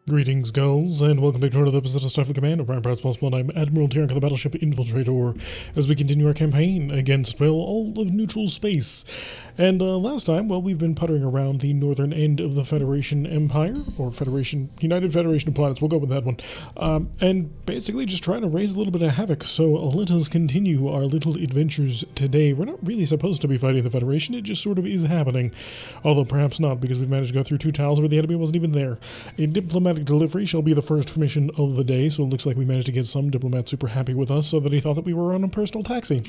Greetings, girls, and welcome back to another episode of Starfleet Command. Orion Pirates Mod. I'm Admiral Tyrank of the battleship Infiltrator, as we continue our campaign against, well, all of neutral space. And last time, well, we've been puttering around the northern end of the Federation Empire, or United Federation of Planets, we'll go with that one, and basically just trying to raise a little bit of havoc. So let us continue our little adventures today. We're not really supposed to be fighting the Federation, it just sort of is happening. Although perhaps not, because we've managed to go through two tiles where the enemy wasn't even there. A diplomatic delivery shall be the first mission of the day, so it looks like we managed to get some diplomat super happy with us so that he thought that we were on a personal taxi.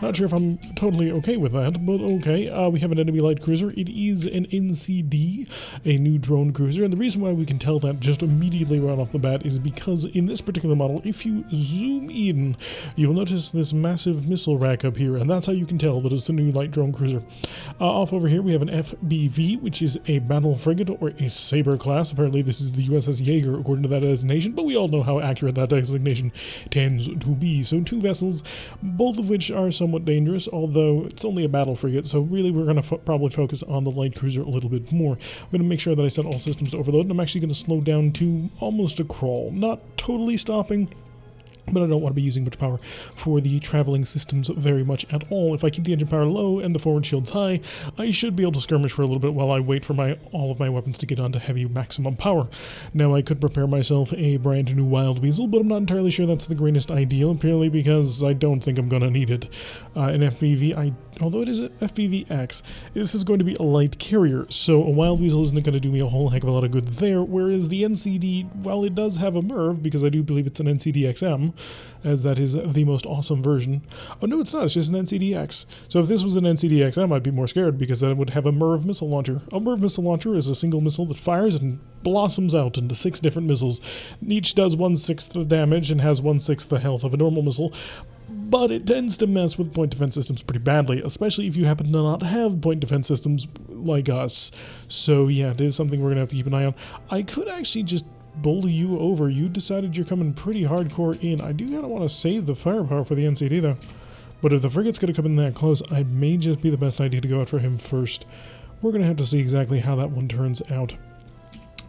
Not sure if I'm totally okay with that, but okay. We have an enemy light cruiser. It is an NCD, a new drone cruiser, and the reason why we can tell that just immediately right off the bat is because in this particular model, if you zoom in, you'll notice this massive missile rack up here, and that's how you can tell that it's a new light drone cruiser. Off over here, we have an FBV, which is a battle frigate or a saber class. Apparently, this is the USS Jaeger, according to that designation, but we all know how accurate that designation tends to be. So two vessels, both of which are somewhat dangerous, although it's only a battle frigate, so really we're going to probably focus on the light cruiser a little bit more. I'm going to make sure that I set all systems to overload, and I'm actually going to slow down to almost a crawl. Not totally stopping, but I don't want to be using much power for the traveling systems very much at all. If I keep the engine power low and the forward shields high, I should be able to skirmish for a little bit while I wait for all of my weapons to get onto heavy maximum power. Now, I could prepare myself a brand new Wild Weasel, but I'm not entirely sure that's the greatest idea, purely because I don't think I'm going to need it. An FPV, although it is an FPV-X, this is going to be a light carrier, so a Wild Weasel isn't going to do me a whole heck of a lot of good there, whereas the NCD, while it does have a MIRV, because I do believe it's an NCD-XM, as that is the most awesome version. Oh no, it's not, it's just an NCD-X. So if this was an NCD-XM, I'd be more scared, because then it would have a MIRV missile launcher. A MIRV missile launcher is a single missile that fires and blossoms out into 6 different missiles. Each does 1/6 the damage and has 1/6 the health of a normal missile, but it tends to mess with point defense systems pretty badly, especially if you happen to not have point defense systems like us. So yeah, it is something we're going to have to keep an eye on. I could actually just bully you over. You decided you're coming pretty hardcore in. I do kind of want to save the firepower for the NCD though. But if the frigate's going to come in that close, it may just be the best idea to go out for him first. We're going to have to see exactly how that one turns out.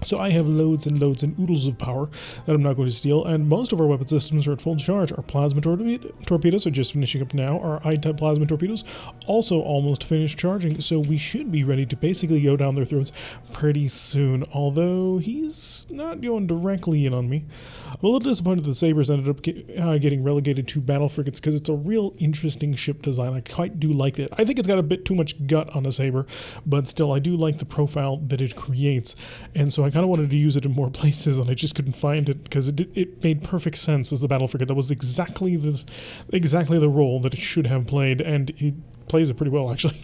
So I have loads and loads and oodles of power that I'm not going to steal, and most of our weapon systems are at full charge. Our plasma torpedoes are just finishing up now. Our I-type plasma torpedoes also almost finished charging, so we should be ready to basically go down their throats pretty soon, although he's not going directly in on me. I'm a little disappointed that the Sabres ended up getting relegated to battle frigates, because it's a real interesting ship design. I quite do like it. I think it's got a bit too much gut on a Sabre, but still I do like the profile that it creates, and so I kind of wanted to use it in more places, and I just couldn't find it because it made perfect sense as a battle frigate. That was exactly the role that it should have played, and it plays it pretty well actually.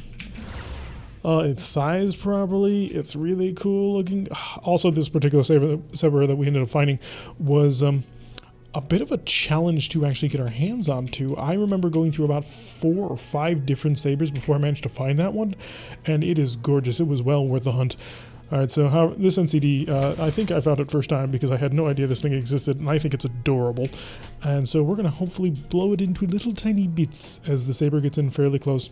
It's sized properly. It's really cool looking. Also, this particular Sabre that we ended up finding was a bit of a challenge to actually get our hands onto. I remember going through about 4 or 5 different Sabres before I managed to find that one, and it is gorgeous. It was well worth the hunt. Alright, so this NCD, I think I found it first time because I had no idea this thing existed, and I think it's adorable. And so we're going to hopefully blow it into little tiny bits as the Sabre gets in fairly close.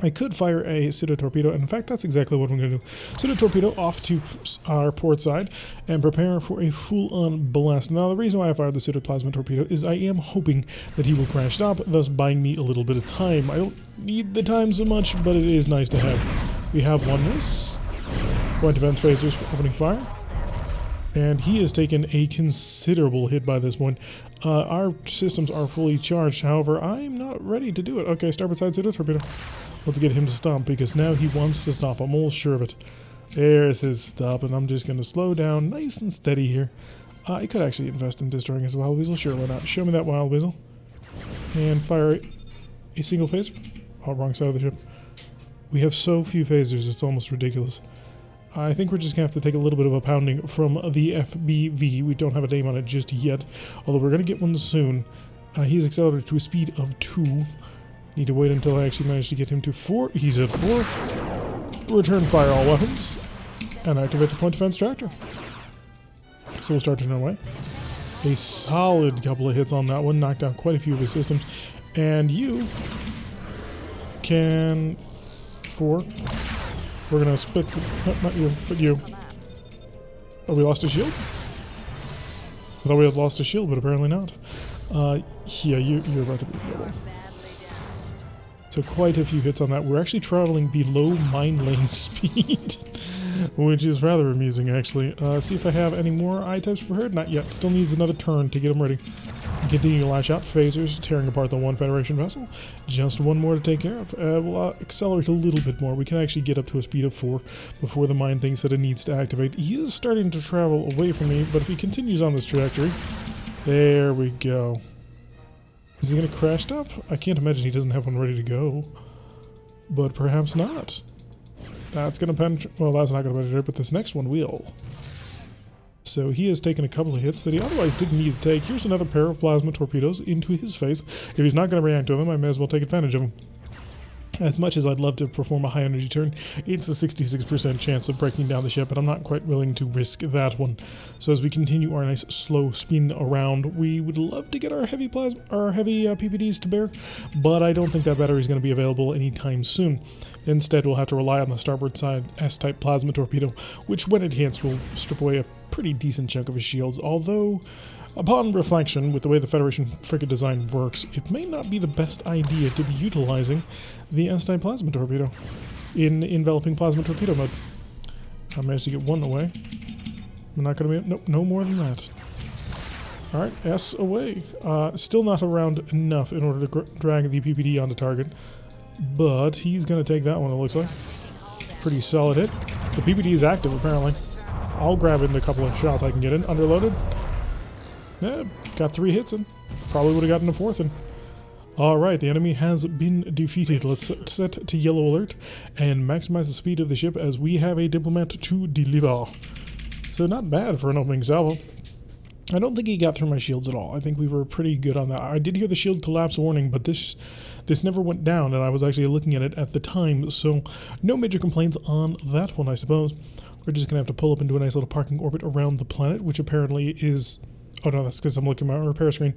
I could fire a pseudo-torpedo, and in fact that's exactly what I'm going to do. Pseudo-torpedo off to our port side and prepare for a full-on blast. Now the reason why I fired the pseudo-plasma torpedo is I am hoping that he will crash stop, thus buying me a little bit of time. I don't need the time so much, but it is nice to have. We have one miss. Point defense phasers for opening fire. And he has taken a considerable hit by this point. Our systems are fully charged, however, I'm not ready to do it. Okay, starboard side pseudo-torpedo. Let's get him to stop, because now he wants to stop. I'm almost sure of it. There's his stop, and I'm just going to slow down nice and steady here. I could actually invest in destroying his Wild Weasel. Sure, why not? Show me that Wild Weasel. And fire a single phaser. Oh, wrong side of the ship. We have so few phasers, it's almost ridiculous. I think we're just going to have to take a little bit of a pounding from the FBV. We don't have a name on it just yet, although we're going to get one soon. He's accelerated to a speed of 2. Need to wait until I actually manage to get him to 4. He's at 4. Return fire all weapons. And activate the point defense tractor. So we'll start turning away. A solid couple of hits on that one. Knocked out quite a few of his systems. And you can... 4. We're gonna split, not you, but you. Oh, we lost a shield? I thought we had lost a shield, but apparently not. Yeah, you're about to be in trouble. So quite a few hits on that. We're actually traveling below mine lane speed, which is rather amusing, actually. See if I have any more I-types prepared. Not yet. Still needs another turn to get them ready. Continue to lash out. Phasers tearing apart the one Federation vessel. Just one more to take care of. We'll accelerate a little bit more. We can actually get up to a speed of 4 before the mine thinks that it needs to activate. He is starting to travel away from me, but if he continues on this trajectory... There we go. Is he going to crash stop? I can't imagine he doesn't have one ready to go. But perhaps not. That's going to penetrate. Well, that's not going to penetrate, but this next one will. So he has taken a couple of hits that he otherwise didn't need to take. Here's another pair of plasma torpedoes into his face. If he's not going to react to them, I may as well take advantage of them. As much as I'd love to perform a high energy turn, it's a 66% chance of breaking down the ship, and I'm not quite willing to risk that one. So as we continue our nice slow spin around, we would love to get our heavy PPDs to bear, but I don't think that battery is going to be available anytime soon. Instead, we'll have to rely on the starboard side S-type plasma torpedo, which when enhanced will strip away a pretty decent chunk of his shields, although upon reflection, with the way the Federation frigate design works, it may not be the best idea to be utilizing the S-type plasma torpedo in enveloping plasma torpedo mode. I managed to get one away. I'm not going to be... Nope, no more than that. Alright, S away. Still not around enough in order to drag the PPD onto target, but he's going to take that one, it looks like. Pretty solid hit. The PPD is active, apparently. I'll grab in the couple of shots I can get in. Underloaded. Yeah, got 3 hits in. Probably would have gotten a 4th in. Alright, the enemy has been defeated. Let's set to yellow alert and maximize the speed of the ship as we have a diplomat to deliver. So not bad for an opening salvo. I don't think he got through my shields at all. I think we were pretty good on that. I did hear the shield collapse warning, but this never went down, and I was actually looking at it at the time, so no major complaints on that one, I suppose. We're just going to have to pull up into a nice little parking orbit around the planet, which apparently is... Oh no, that's because I'm looking at my repair screen.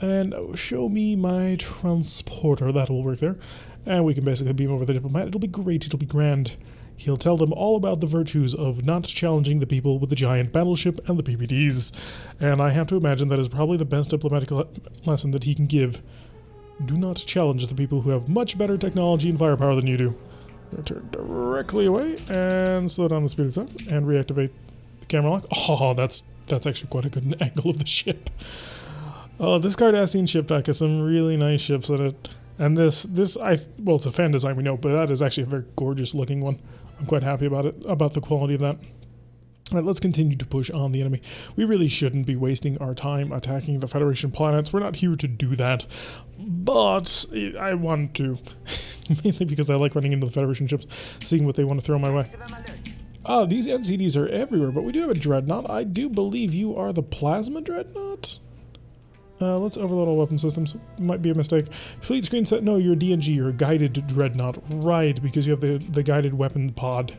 And show me my transporter. That will work there. And we can basically beam over the diplomat. It'll be great. It'll be grand. He'll tell them all about the virtues of not challenging the people with the giant battleship and the PPDs. And I have to imagine that is probably the best diplomatic lesson that he can give. Do not challenge the people who have much better technology and firepower than you do. We're going to turn directly away and slow down the speed of time and reactivate the camera lock. Oh, that's actually quite a good angle of the ship. Oh, this Cardassian ship deck has some really nice ships in it. And well, it's a fan design, we know, but that is actually a very gorgeous looking one. I'm quite happy about it, about the quality of that. All right, let's continue to push on the enemy. We really shouldn't be wasting our time attacking the Federation planets. We're not here to do that, but I want to. Mainly because I like running into the Federation ships, seeing what they want to throw my way. Ah, these NCDs are everywhere, but we do have a Dreadnought. I do believe you are the Plasma Dreadnought? Let's overload all weapon systems. Might be a mistake. Fleet screen set. No, you're a DNG. You're a guided Dreadnought. Right, because you have the guided weapon pod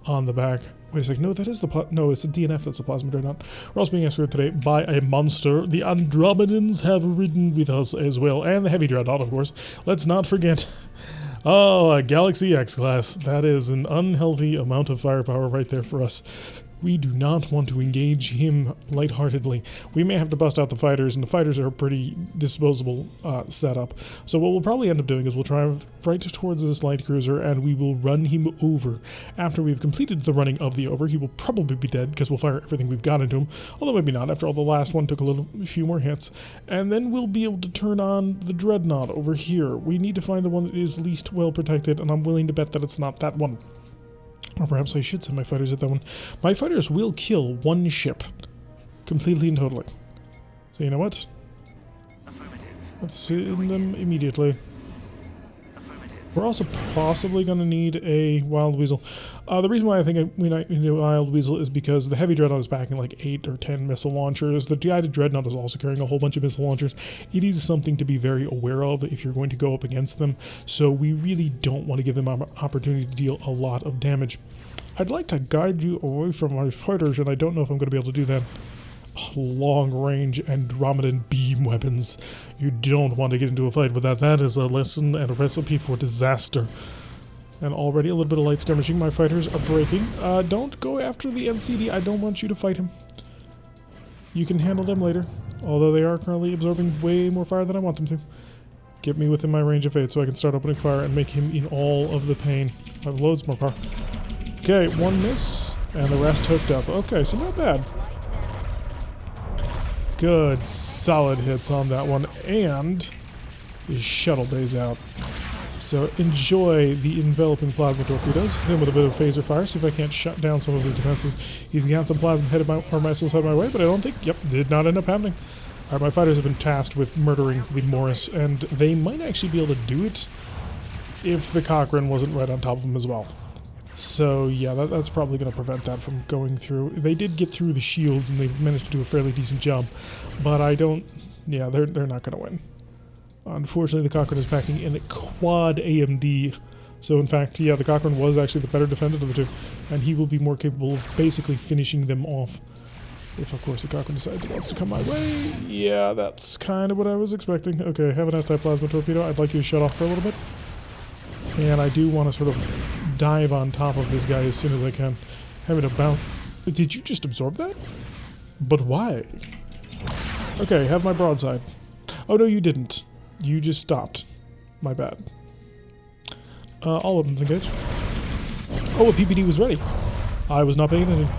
on the back. Wait a second. No, that is the... No, it's the DNF that's the Plasma Dreadnought. We're also being escorted today by a monster. The Andromedans have ridden with us as well. And the Heavy Dreadnought, of course. Let's not forget... Oh, a Galaxy X-Class. That is an unhealthy amount of firepower right there for us. We do not want to engage him lightheartedly. We may have to bust out the fighters, and the fighters are a pretty disposable setup. So what we'll probably end up doing is we'll drive right towards this light cruiser, and we will run him over. After we've completed the running of the over, he will probably be dead, because we'll fire everything we've got into him. Although maybe not, after all, the last one took a few more hits. And then we'll be able to turn on the Dreadnought over here. We need to find the one that is least well protected, and I'm willing to bet that it's not that one. Or perhaps I should send my fighters at that one. My fighters will kill one ship. Completely and totally. So you know what? Let's send them immediately. We're also possibly going to need a Wild Weasel. The reason why I think we need a Wild Weasel is because the Heavy Dreadnought is packing like 8 or 10 missile launchers. The guided Dreadnought is also carrying a whole bunch of missile launchers. It is something to be very aware of if you're going to go up against them. So we really don't want to give them an opportunity to deal a lot of damage. I'd like to guide you away from my fighters, and I don't know if I'm going to be able to do that. Long-range Andromedan beam weapons. You don't want to get into a fight with that. That is a lesson and a recipe for disaster. And already a little bit of light skirmishing. My fighters are breaking. Don't go after the NCD. I don't want you to fight him. You can handle them later. Although they are currently absorbing way more fire than I want them to. Get me within my range of fate so I can start opening fire and make him in all of the pain. I have loads more power. Okay, one miss, and the rest hooked up. Okay, so not bad. Good, solid hits on that one, and his shuttle bay's out. So enjoy the enveloping plasma torpedoes. Hit him with a bit of phaser fire, see if I can't shut down some of his defenses. He's got some plasma headed or missiles headed my way, but I don't think, yep, did not end up happening. Alright, my fighters have been tasked with murdering the Morris, and they might actually be able to do it if the Cochrane wasn't right on top of them as well. So yeah, that's probably going to prevent that from going through. They did get through the shields, and they managed to do a fairly decent job, but I don't, yeah, they're not going to win. Unfortunately, the Cochrane is packing in a quad AMD, so in fact, yeah, the Cochrane was actually the better defended of the two, and he will be more capable of basically finishing them off. If, of course, the Cochrane decides it wants to come my way. Yeah, that's kind of what I was expecting. Okay, have an anti-plasma torpedo. I'd like you to shut off for a little bit. And I do want to sort of dive on top of this guy as soon as I can. Having a bounce. Did you just absorb that? But why? Okay, have my broadside. Oh, no, you didn't. You just stopped. My bad. All weapons engaged. Oh, a PPD was ready. I was not paying attention.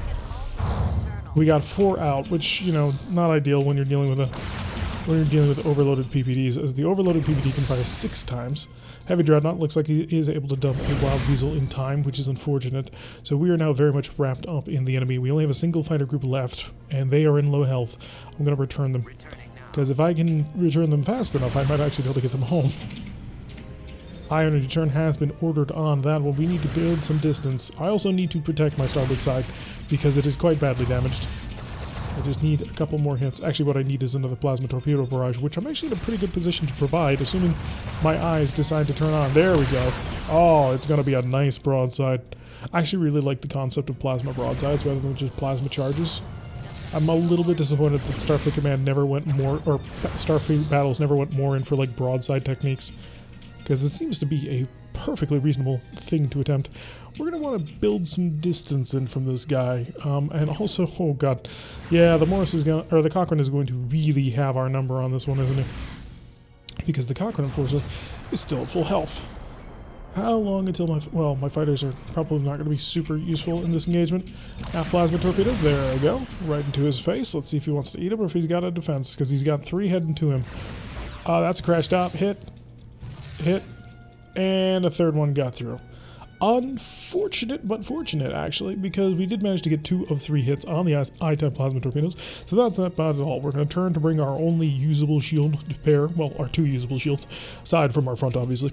We got 4 out, which, you know, not ideal when you're dealing with overloaded PPDs, as the overloaded PPD can fire 6 times. Heavy Dreadnought looks like he is able to dump a Wild Weasel in time, which is unfortunate. So we are now very much wrapped up in the enemy. We only have a single fighter group left, and they are in low health. I'm going to return them, because if I can return them fast enough, I might actually be able to get them home. High energy turn has been ordered on that one. We need to build some distance. I also need to protect my starboard side because it is quite badly damaged. I just need a couple more hits. Actually, what I need is another plasma torpedo barrage, which I'm actually in a pretty good position to provide, assuming my eyes decide to turn on. There we go. Oh, it's going to be a nice broadside. I actually really like the concept of plasma broadsides rather than just plasma charges. I'm a little bit disappointed that Starfleet Command never went more, or Starfleet Battles never went more in for like broadside techniques, because it seems to be a perfectly reasonable thing to attempt. We're going to want to build some distance in from this guy, and also, oh god, yeah, the Morris is going, or the Cochrane is going to really have our number on this one, isn't he? Because the Cochrane, unfortunately, is still at full health. How long until my fighters are probably not going to be super useful in this engagement. Half plasma torpedoes, there I go, right into his face. Let's see if he wants to eat him or if he's got a defense, because he's got 3 heading to him. That's a crash stop, hit, and a third one got through. Unfortunate, but fortunate, actually, because we did manage to get 2 of 3 hits on the I-type plasma torpedoes, so that's not bad at all. We're going to turn to bring our only usable shield pair, well, our 2 usable shields, aside from our front, obviously,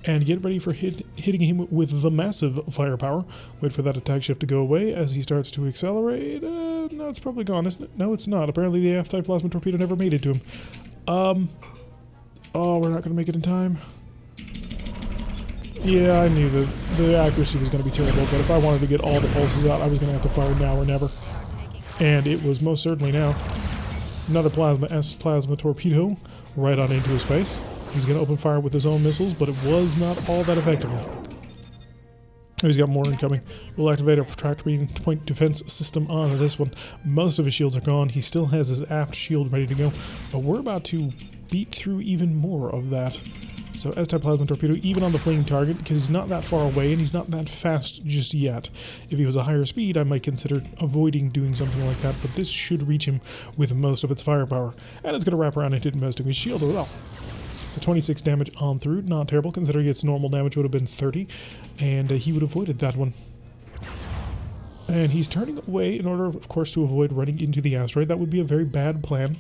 and get ready for hitting him with the massive firepower. Wait for that attack shift to go away as he starts to accelerate. No, it's probably gone, isn't it? No, it's not. Apparently the F-type plasma torpedo never made it to him. Oh, we're not going to make it in time. Yeah, I knew that the accuracy was going to be terrible, but if I wanted to get all the pulses out, I was going to have to fire now or never. And it was most certainly now. Another plasma torpedo right on into his face. He's going to open fire with his own missiles, but it was not all that effective. He's got more incoming. We'll activate our protractor point defense system on this one. Most of his shields are gone. He still has his aft shield ready to go, but we're about to beat through even more of that. So S-type plasma torpedo, even on the fleeing target, because he's not that far away and he's not that fast just yet. If he was a higher speed, I might consider avoiding doing something like that, but this should reach him with most of its firepower. And it's going to wrap around and hit most of his shield as well. So 26 damage on through, not terrible, considering its normal damage would have been 30, and he would have avoided that one. And he's turning away in order, of course, to avoid running into the asteroid. That would be a very bad plan.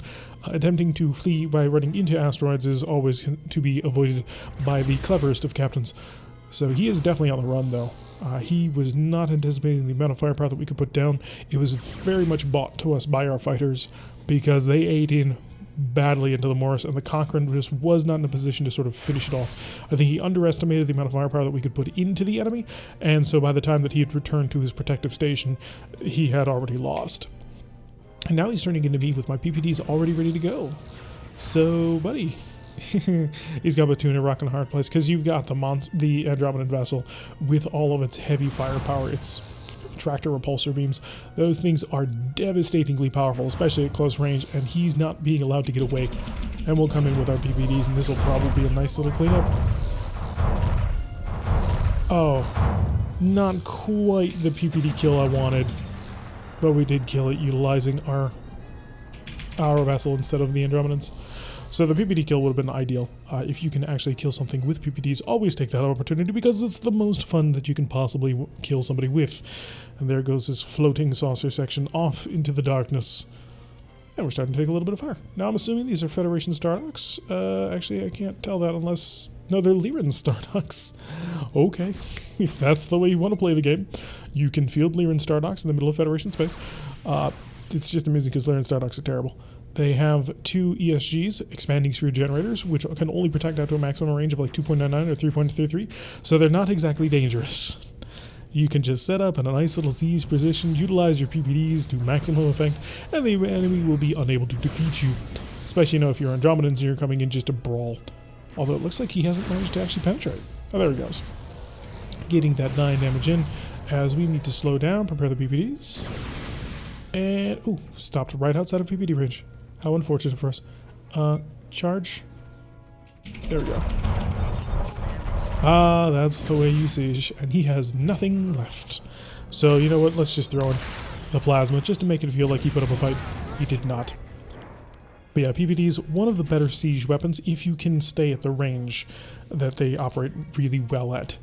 Attempting to flee by running into asteroids is always to be avoided by the cleverest of captains. So he is definitely on the run, though. He was not anticipating the amount of firepower that we could put down. It was very much bought to us by our fighters because they ate in badly into the Morris, and the Cochrane just was not in a position to sort of finish it off. I think he underestimated the amount of firepower that we could put into the enemy, and so by the time that he had returned to his protective station, he had already lost. And now he's turning into me with my PPDs already ready to go. So, buddy, He's got between a rock and a hard place because you've got the Andromedan vessel with all of its heavy firepower, its tractor repulsor beams. Those things are devastatingly powerful, especially at close range, and he's not being allowed to get away. And we'll come in with our PPDs, and this will probably be a nice little cleanup. Oh, not quite the PPD kill I wanted, but we did kill it utilizing our vessel instead of the Andromedans. So the PPD kill would have been ideal. If you can actually kill something with PPDs, always take that opportunity because it's the most fun that you can possibly kill somebody with. And there goes this floating saucer section off into the darkness. And we're starting to take a little bit of fire. Now I'm assuming these are Federation Stardocks. Actually, I can't tell that unless... No, they're Lyran Stardocks. Okay, if that's the way you want to play the game, you can field Lyran Stardocks in the middle of Federation space. It's just amazing because Lyran Stardocks are terrible. They have 2 ESGs, expanding sphere generators, which can only protect out to a maximum range of like 2.99 or 3.33, so they're not exactly dangerous. You can just set up in a nice little siege position, utilize your PPDs to maximum effect, and the enemy will be unable to defeat you. Especially, if you're Andromedans and you're coming in just to brawl. Although it looks like he hasn't managed to actually penetrate. Oh, there he goes. Getting that 9 damage in, as we need to slow down, prepare the PPDs. And, ooh, stopped right outside of PPD range. How unfortunate for us. Charge. There we go. Ah, that's the way you siege, and he has nothing left. So, you know what, let's just throw in the plasma, just to make it feel like he put up a fight. He did not. But yeah, PPD's one of the better siege weapons if you can stay at the range that they operate really well at.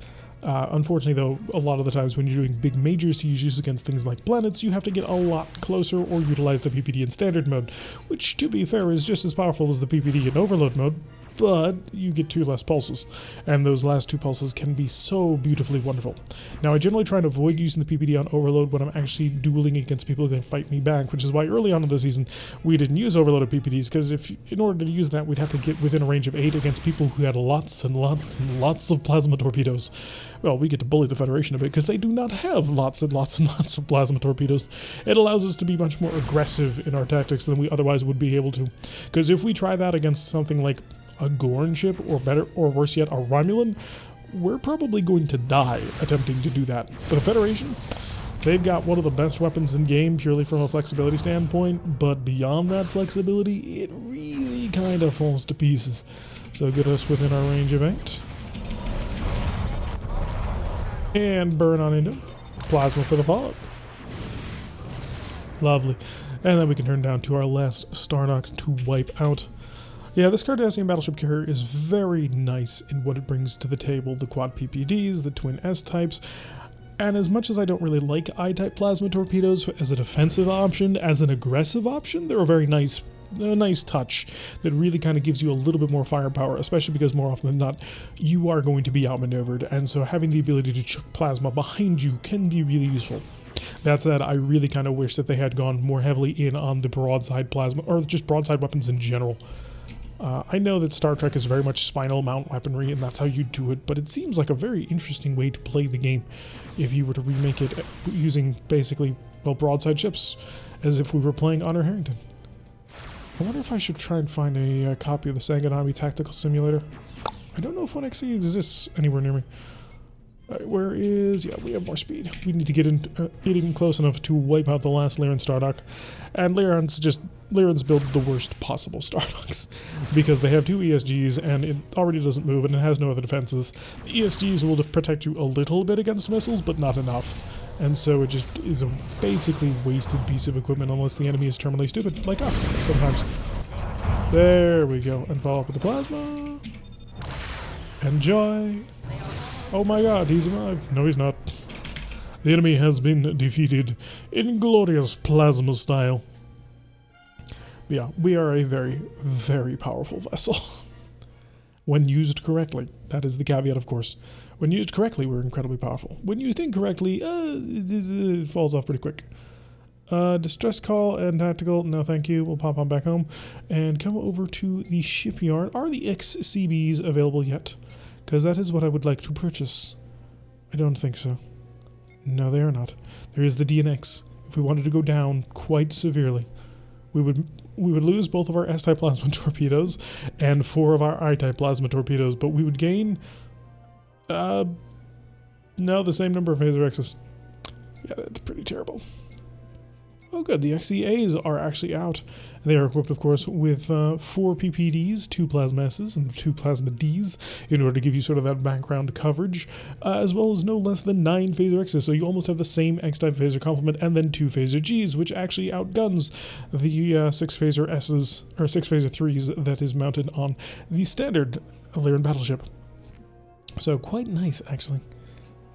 Unfortunately, though, a lot of the times when you're doing big major sieges against things like planets, you have to get a lot closer or utilize the PPD in standard mode, which, to be fair, is just as powerful as the PPD in overload mode, but you get 2 less pulses, and those last 2 pulses can be so beautifully wonderful. Now, I generally try to avoid using the PPD on overload when I'm actually dueling against people who can fight me back, which is why early on in the season we didn't use overloaded PPDs, because in order to use that, we'd have to get within a range of 8 against people who had lots and lots and lots of plasma torpedoes. Well, we get to bully the Federation a bit because they do not have lots and lots and lots of plasma torpedoes. It allows us to be much more aggressive in our tactics than we otherwise would be able to, because if we try that against something like a Gorn ship, or better, or worse yet, a Romulan, we're probably going to die attempting to do that. For the Federation, they've got one of the best weapons in game purely from a flexibility standpoint, but beyond that flexibility, it really kind of falls to pieces. So get us within our range of 8. And burn on into plasma for the follow-up. Lovely. And then we can turn down to our last Stardock to wipe out. Yeah, this Cardassian battleship carrier is very nice in what it brings to the table. The quad PPDs, the twin S-types, and as much as I don't really like I-type plasma torpedoes as a defensive option, as an aggressive option, they're a very nice touch that really kind of gives you a little bit more firepower, especially because more often than not, you are going to be outmaneuvered, and so having the ability to chuck plasma behind you can be really useful. That said, I really kind of wish that they had gone more heavily in on the broadside plasma, or just broadside weapons in general. I know that Star Trek is very much spinal mount weaponry, and that's how you do it, but it seems like a very interesting way to play the game if you were to remake it using basically, well, broadside ships, as if we were playing Honor Harrington. I wonder if I should try and find a copy of the Sanganami Tactical Simulator. I don't know if one actually exists anywhere near me. Where is... Yeah, we have more speed. We need to get in close enough to wipe out the last Lyran Stardock. And Lyran's build the worst possible Stardocks, because they have 2 ESGs and it already doesn't move and it has no other defenses. The ESGs will protect you a little bit against missiles, but not enough. And so it just is a basically wasted piece of equipment unless the enemy is terminally stupid, like us, sometimes. There we go. And follow up with the plasma. Enjoy. Oh my god, he's alive. No, he's not. The enemy has been defeated in glorious plasma style. But yeah, we are a very, very powerful vessel. When used correctly. That is the caveat, of course. When used correctly, we're incredibly powerful. When used incorrectly, it falls off pretty quick. Distress call and tactical, no thank you. We'll pop on back home and come over to the shipyard. Are the XCBs available yet? Because that is what I would like to purchase. I don't think so. No, they are not. There is the DNX, if we wanted to go down quite severely. we would lose both of our S-type plasma torpedoes and 4 of our I-type plasma torpedoes, but we would gain, no, the same number of Phaser X's. Yeah, that's pretty terrible. Oh good, the XEAs are actually out. They are equipped, of course, with 4 PPDs, 2 Plasma S's, and 2 Plasma Ds in order to give you sort of that background coverage, as well as no less than 9 Phaser X's, so you almost have the same X-type Phaser complement, and then 2 Phaser Gs, which actually outguns the 6 Phaser S's, or 6 Phaser 3s that is mounted on the standard Lyran battleship. So quite nice, actually.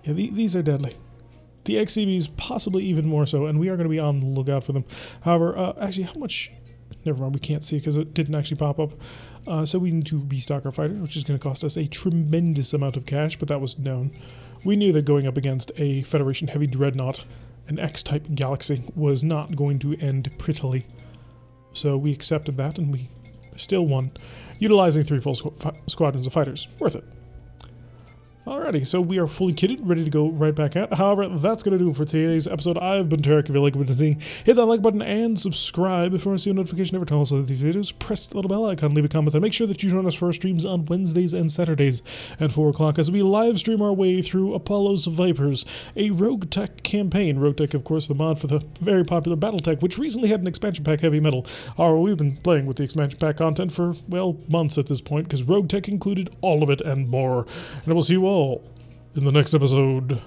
Yeah, these are deadly. The XCBs possibly even more so, and we are going to be on the lookout for them. However, actually, how much... Never mind, we can't see because it didn't actually pop up. So we need to restock our fighters, which is going to cost us a tremendous amount of cash, but that was known. We knew that going up against a Federation Heavy Dreadnought, an X-type galaxy, was not going to end prettily. So we accepted that, and we still won, utilizing 3 full squadrons of fighters. Worth it. Alrighty, so we are fully kitted, ready to go right back at. However, that's going to do it for today's episode. I've been Tarek. If you like what you see, hit that like button and subscribe. If you want to see a notification every time I upload these videos, press the little bell icon, leave a comment, and make sure that you join us for our streams on Wednesdays and Saturdays at 4 o'clock as we live stream our way through Apollo's Vipers, a Rogue Tech campaign. Rogue Tech, of course, the mod for the very popular Battletech, which recently had an expansion pack heavy metal. We've been playing with the expansion pack content for, well, months at this point, because Rogue Tech included all of it and more. And I will see you all in the next episode.